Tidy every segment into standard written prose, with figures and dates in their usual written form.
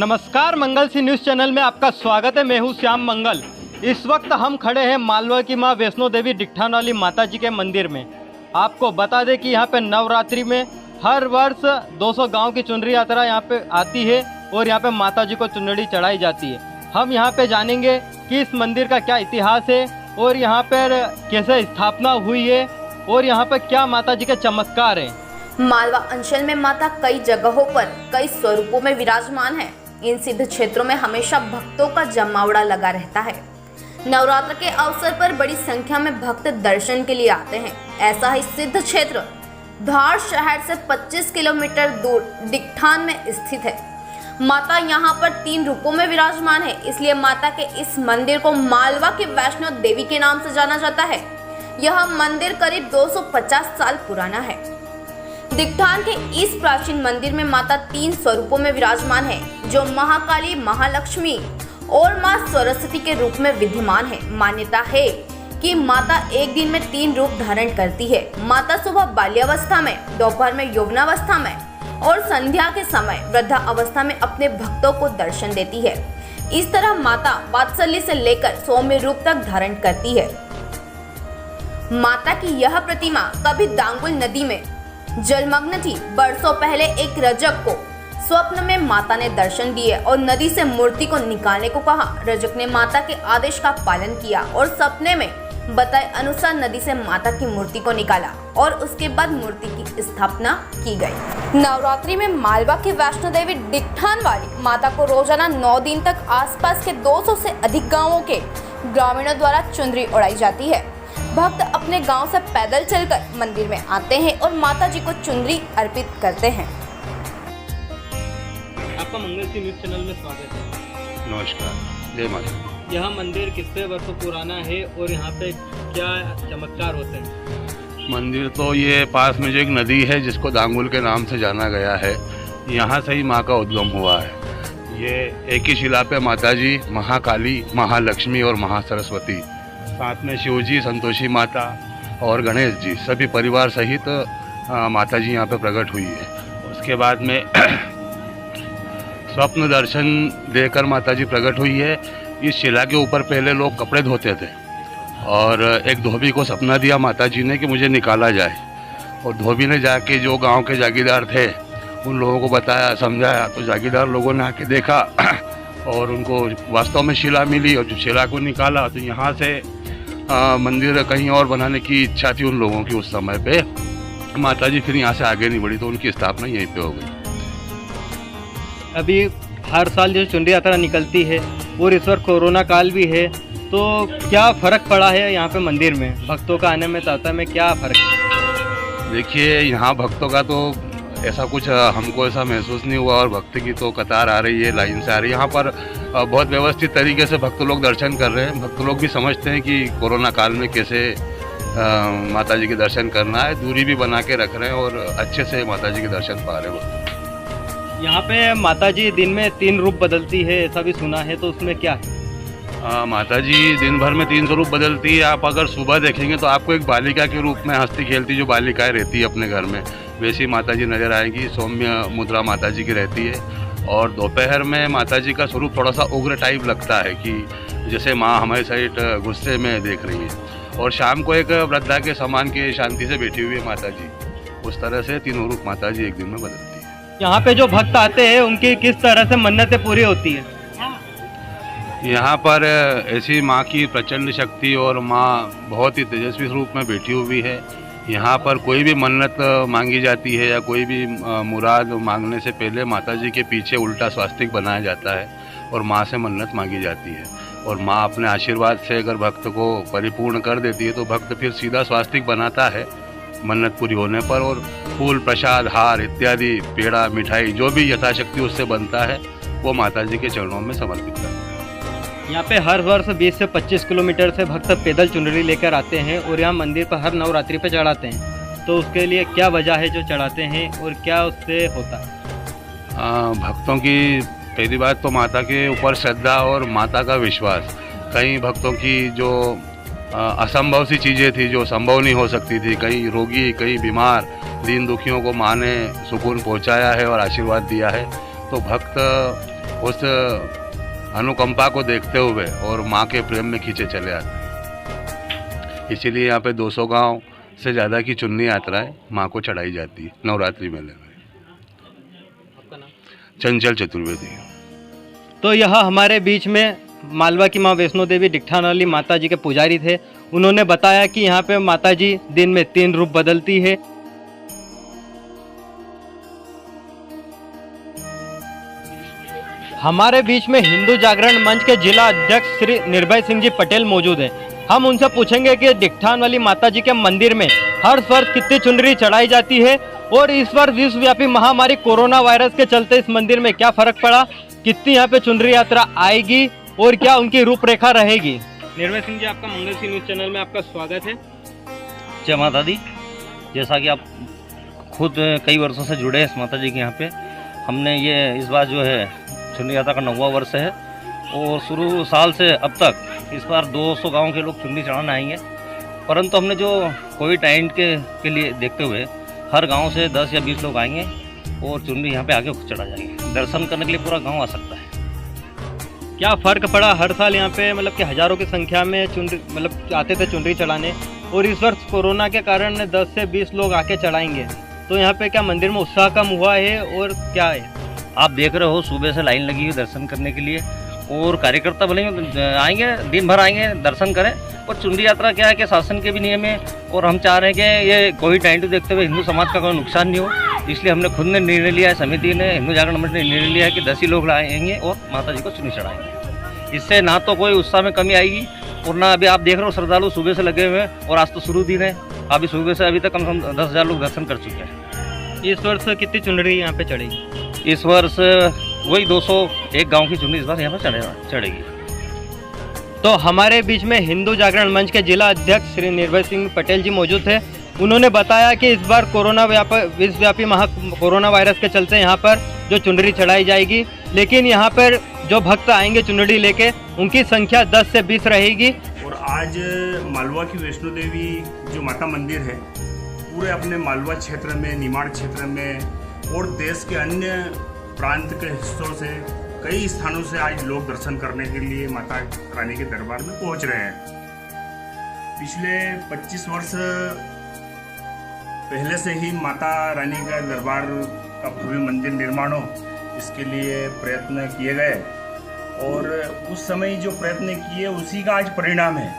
नमस्कार, मंगल सी news channel में आपका स्वागत है। मैं हूं श्याम मंगल। इस वक्त हम खड़े हैं मालवा की मां वैष्णो देवी डिकठान वाली माता जी के मंदिर में। आपको बता दें कि यहां पे नवरात्रि में हर वर्ष 200 गांव की चुनरी यात्रा यहां पे आती है और यहां पे माता जी को चुनरी चढ़ाई जाती है। हम यहां पे जानेंगे कि इस मंदिर का क्या इतिहास है और यहाँ पर कैसे स्थापना हुई है और यहाँ पर क्या माता जी के चमत्कार हैं। मालवा अंचल में माता कई जगहों पर कई स्वरूपों में विराजमान है। इन सिद्ध क्षेत्रों में हमेशा भक्तों का जमावड़ा लगा रहता है। नवरात्र के अवसर पर बड़ी संख्या में भक्त दर्शन के लिए आते हैं। ऐसा ही सिद्ध क्षेत्र धार शहर से 25 किलोमीटर दूर डिकठान में स्थित है। माता यहाँ पर 3 रूपों में विराजमान है, इसलिए माता के इस मंदिर को मालवा की वैष्णो देवी के नाम से जाना जाता है। यह मंदिर करीब 250 साल पुराना है। डिकठान के इस प्राचीन मंदिर में माता 3 स्वरूपों में विराजमान है, जो महाकाली, महालक्ष्मी और मां सरस्वती के रूप में विद्यमान है। मान्यता है कि माता एक दिन में 3 रूप धारण करती है। माता सुबह बाल्यावस्था में, दोपहर में यौवनावस्था में और संध्या के समय वृद्धा अवस्था में अपने भक्तों को दर्शन देती है। इस तरह माता वात्सल्य से लेकर सौम्य रूप तक धारण करती है। माता की यह प्रतिमा कभी दांगुल नदी में जलमग्न थी। बरसों पहले एक रजक को स्वप्न में माता ने दर्शन दिए और नदी से मूर्ति को निकालने को कहा। रजक ने माता के आदेश का पालन किया और सपने में बताए अनुसार नदी से माता की मूर्ति को निकाला और उसके बाद मूर्ति की स्थापना की गई। नवरात्रि में मालवा की वैष्णो देवी डिकठान वाली माता को रोजाना 9 दिन तक आसपास के 200 से अधिक गांवों के ग्रामीणों द्वारा चुनरी उड़ाई जाती है। भक्त अपने गांव से पैदल चलकर मंदिर में आते हैं और माता जी को चुनरी अर्पित करते हैं। आपका मंगल सी न्यूज़ चैनल में स्वागत है। नमस्कार, जय माता। यह मंदिर कितने वर्षों पुराना है और यहाँ पे क्या चमत्कार होते हैं? मंदिर तो ये पास में जो एक नदी है जिसको दांगुल के नाम से जाना गया है, यहाँ से ही माँ का उद्गम हुआ है। ये एक ही शिला पे माता जी, महाकाली, महालक्ष्मी और महासरस्वती, साथ में शिव जी, संतोषी माता और गणेश जी सभी परिवार सहित माता जी यहाँ पे प्रकट हुई है। उसके बाद में स्वप्न दर्शन देकर माता जी प्रकट हुई है। इस शिला के ऊपर पहले लोग कपड़े धोते थे और एक धोबी को सपना दिया माता जी ने कि मुझे निकाला जाए, और धोबी ने जाके जो गांव के जागीरदार थे उन लोगों को बताया, समझाया, तो जागीरदार लोगों ने आके देखा और उनको वास्तव में शिला मिली और जो शिला को निकाला तो यहाँ से मंदिर कहीं और बनाने की इच्छा थी उन लोगों की उस समय पे। माता जी फिर यहाँ से आगे नहीं बढ़ी तो उनकी स्थापना यहीं पे हो गई। अभी हर साल जो चुनरी यात्रा निकलती है और इस वक्त कोरोना काल भी है, तो क्या फ़र्क पड़ा है यहाँ पे मंदिर में भक्तों का आने में, ताता में क्या फ़र्क है? देखिए, यहाँ भक्तों का तो ऐसा कुछ हमको ऐसा महसूस नहीं हुआ और भक्त की तो कतार आ रही है, लाइन से आ रही है। यहाँ पर बहुत व्यवस्थित तरीके से भक्त लोग दर्शन कर रहे हैं। भक्त लोग भी समझते हैं कि कोरोना काल में कैसे माता जी के दर्शन करना है, दूरी भी बना के रख रहे हैं और अच्छे से माता जी के दर्शन पा रहे हैं। यहाँ पे माता जी दिन में 3 रूप बदलती है, ऐसा भी सुना है, तो उसमें क्या है? माता जी दिन भर में 3 स्वरूप बदलती है। आप अगर सुबह देखेंगे तो आपको एक बालिका के रूप में हंसती खेलती जो बालिकाएं रहती है अपने घर में, वैसी माता जी नजर आएगी। सौम्य मुद्रा माता जी की रहती है। और दोपहर में माता जी का स्वरूप थोड़ा सा उग्र टाइप लगता है कि जैसे माँ हमारे साइड गुस्से में देख रही है। और शाम को एक वृद्धा के समान के शांति से बैठी हुई है माता जी। उस तरह से 3 रूप माता जी एक दिन में बदलती है। यहाँ पे जो भक्त आते हैं उनकी किस तरह से मन्नतें पूरी होती है? यहाँ पर ऐसी माँ की प्रचंड शक्ति और माँ बहुत ही तेजस्वी रूप में बैठी हुई है। यहाँ पर कोई भी मन्नत मांगी जाती है या कोई भी मुराद मांगने से पहले माता जी के पीछे उल्टा स्वास्तिक बनाया जाता है और माँ से मन्नत मांगी जाती है। और माँ अपने आशीर्वाद से अगर भक्त को परिपूर्ण कर देती है तो भक्त फिर सीधा स्वास्तिक बनाता है मन्नत पूरी होने पर, और फूल, प्रसाद, हार इत्यादि, पेड़ा, मिठाई जो भी यथाशक्ति उससे बनता है वो माता जी के चरणों में समर्पित करता है। यहाँ पे हर वर्ष 20 से 25 किलोमीटर से भक्त पैदल चुनरी लेकर आते हैं और यहाँ मंदिर पर हर नवरात्रि पे चढ़ाते हैं, तो उसके लिए क्या वजह है जो चढ़ाते हैं और क्या उससे होता है? भक्तों की पहली बात तो माता के ऊपर श्रद्धा और माता का विश्वास। कई भक्तों की जो असंभव सी चीज़ें थी जो संभव नहीं हो सकती थी, कई रोगी, कई बीमार, दीन दुखियों को माँ ने सुकून पहुँचाया है और आशीर्वाद दिया है। तो भक्त उस अनुकंपा को देखते हुए और माँ के प्रेम में खींचे चले आते हैं। इसीलिए यहाँ पे 200 गांव से ज़्यादा की चुन्नी यात्राएं माँ को चढ़ाई जाती है नवरात्रि मेले में। चंचल चतुर्वेदी। तो यह हमारे बीच में मालवा की माँ वैष्णो देवी डिकठान वाली माता जी के पुजारी थे। उन्होंने बताया कि यहाँ पे माता जी दिन में 3 रूप बदलती है। हमारे बीच में हिंदू जागरण मंच के जिला अध्यक्ष श्री निर्भय सिंह जी पटेल मौजूद हैं। हम उनसे पूछेंगे कि डिकठान वाली माता जी के मंदिर में हर वर्ष कितनी चुनरी चढ़ाई जाती है और इस वर्ष विश्वव्यापी महामारी कोरोना वायरस के चलते इस मंदिर में क्या फर्क पड़ा, कितनी यहाँ पे चुनरी यात्रा आएगी और क्या उनकी रूपरेखा रहेगी। निर्भय सिंह जी, आपका मंगल सी न्यूज़ चैनल में आपका स्वागत है। जय माता दी। जैसा कि आप खुद कई वर्षों से जुड़े हैं इस माता जी के यहाँ पे, हमने ये इस बार जो है चुनरी यात्रा का 9वां वर्ष है और शुरू साल से अब तक इस बार 200 गांव के लोग चुनरी चढ़ाने आएंगे। परंतु हमने जो कोविड-19 के लिए देखते हुए हर गांव से 10 या 20 लोग आएंगे और चुनरी यहाँ पे आके खुद चढ़ा जाएंगे। दर्शन करने के लिए पूरा गांव आ सकता है। क्या फ़र्क पड़ा? हर साल यहाँ पे मतलब कि हज़ारों की संख्या में चुनरी मतलब आते थे चुनरी चढ़ाने और इस वर्ष कोरोना के कारण 10 से 20 लोग आके चढ़ाएंगे, तो यहाँ पे क्या मंदिर में उत्साह कम हुआ है और क्या है? आप देख रहे हो सुबह से लाइन लगी हुई दर्शन करने के लिए और कार्यकर्ता भले आएंगे, दिन भर आएंगे, दर्शन करें। और चुनरी यात्रा क्या है कि शासन के भी नियम है और हम चाह रहे हैं कि ये कोविड-19 देखते हुए हिंदू समाज का कोई नुकसान नहीं हो, इसलिए हमने खुद ने निर्णय लिया है, समिति ने, हिंदू जागरण मंच ने निर्णय लिया है कि 10 ही लोग आएंगे और माता जी को चुनरी चढ़ाएंगे। इससे ना तो कोई उत्साह में कमी आएगी और ना अभी आप देख रहे हो श्रद्धालु सुबह से लगे हुए हैं और आज तो शुरू दिन है, अभी सुबह से अभी तक कम से कम 10,000 लोग दर्शन कर चुके हैं। इस वर्ष कितनी चुनरी यहाँ पे चढ़ेगी? इस वर्ष वही 201 गांव की चुनरी इस बार यहाँ पर चढ़ेगी। तो हमारे बीच में हिंदू जागरण मंच के जिला अध्यक्ष श्री निर्भय सिंह पटेल जी मौजूद थे। उन्होंने बताया कि इस बार विश्वव्यापी कोरोना वायरस के चलते यहाँ पर जो चुनरी चढ़ाई जाएगी, लेकिन यहाँ पर जो भक्त आएंगे चुनरी लेके उनकी संख्या 10 से 20 रहेगी। और आज मालवा की वैष्णो देवी जो माता मंदिर है पूरे अपने मालवा क्षेत्र में, निमाड़ क्षेत्र में और देश के अन्य प्रांत के हिस्सों से कई स्थानों से आज लोग दर्शन करने के लिए माता रानी के दरबार में पहुंच रहे हैं। पिछले 25 वर्ष पहले से ही माता रानी का दरबार का भव्य मंदिर निर्माण हो, इसके लिए प्रयत्न किए गए और उस समय जो प्रयत्न किए उसी का आज परिणाम है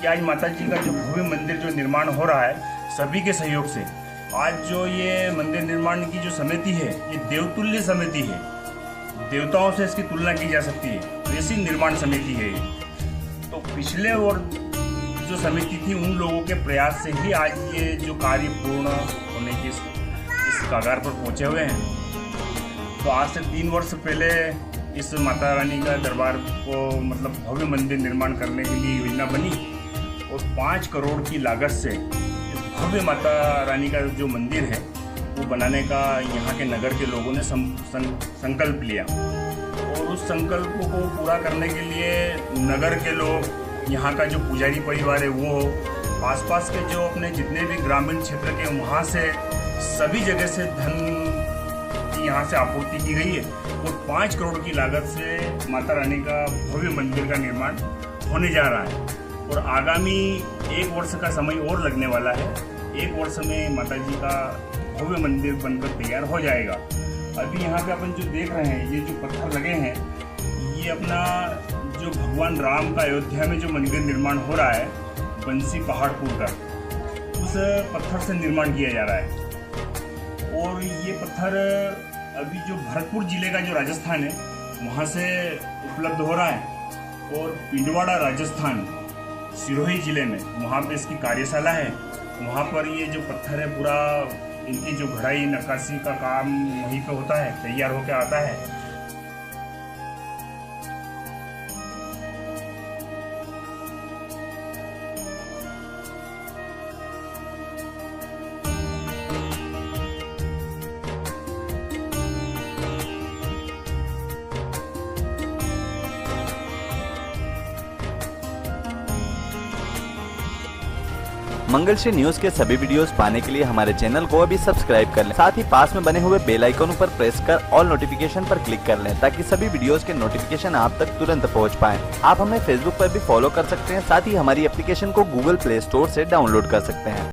कि आज माता जी का जो भव्य मंदिर जो निर्माण हो रहा है सभी के सहयोग से। आज जो ये मंदिर निर्माण की जो समिति है ये देवतुल्य समिति है, देवताओं से इसकी तुलना की जा सकती है, ऐसी निर्माण समिति है ये। तो पिछले और जो समिति थी उन लोगों के प्रयास से ही आज ये जो कार्य पूर्ण होने की इस कगार पर पहुंचे हुए हैं। तो आज से 3 वर्ष पहले इस माता रानी का दरबार को मतलब भव्य मंदिर निर्माण करने के लिए योजना बनी और 5 करोड़ की लागत से इस भव्य माता रानी का जो मंदिर है वो बनाने का यहाँ के नगर के लोगों ने संकल्प लिया और उस संकल्प को पूरा करने के लिए नगर के लोग, यहाँ का जो पुजारी परिवार है वो, आसपास के जो अपने जितने भी ग्रामीण क्षेत्र के वहाँ से सभी जगह से धन की यहाँ से आपूर्ति की गई है और 5 करोड़ की लागत से माता रानी का भव्य मंदिर का निर्माण होने जा रहा है और आगामी 1 वर्ष का समय और लगने वाला है। 1 वर्ष में माता जी का भव्य मंदिर बनकर तैयार हो जाएगा। अभी यहाँ पे अपन जो देख रहे हैं ये जो पत्थर लगे हैं ये अपना जो भगवान राम का अयोध्या में जो मंदिर निर्माण हो रहा है बंसी पहाड़पुर का, उस पत्थर से निर्माण किया जा रहा है और ये पत्थर अभी जो भरतपुर जिले का जो राजस्थान है वहाँ से उपलब्ध हो रहा है और पिंडवाड़ा राजस्थान सिरोही जिले में वहाँ पे इसकी कार्यशाला है। वहाँ पर ये जो पत्थर है पूरा इनकी जो घड़ाई नक्काशी का काम वहीं पे होता है, तैयार होकर आता है। मंगलश्री न्यूज के सभी वीडियोस पाने के लिए हमारे चैनल को अभी सब्सक्राइब कर लें। साथ ही पास में बने हुए बेल आइकन पर प्रेस कर ऑल नोटिफिकेशन पर क्लिक कर लें ताकि सभी वीडियोस के नोटिफिकेशन आप तक तुरंत पहुंच पाएं। आप हमें फेसबुक पर भी फॉलो कर सकते हैं। साथ ही हमारी एप्लीकेशन को गूगल प्ले स्टोर से डाउनलोड कर सकते हैं।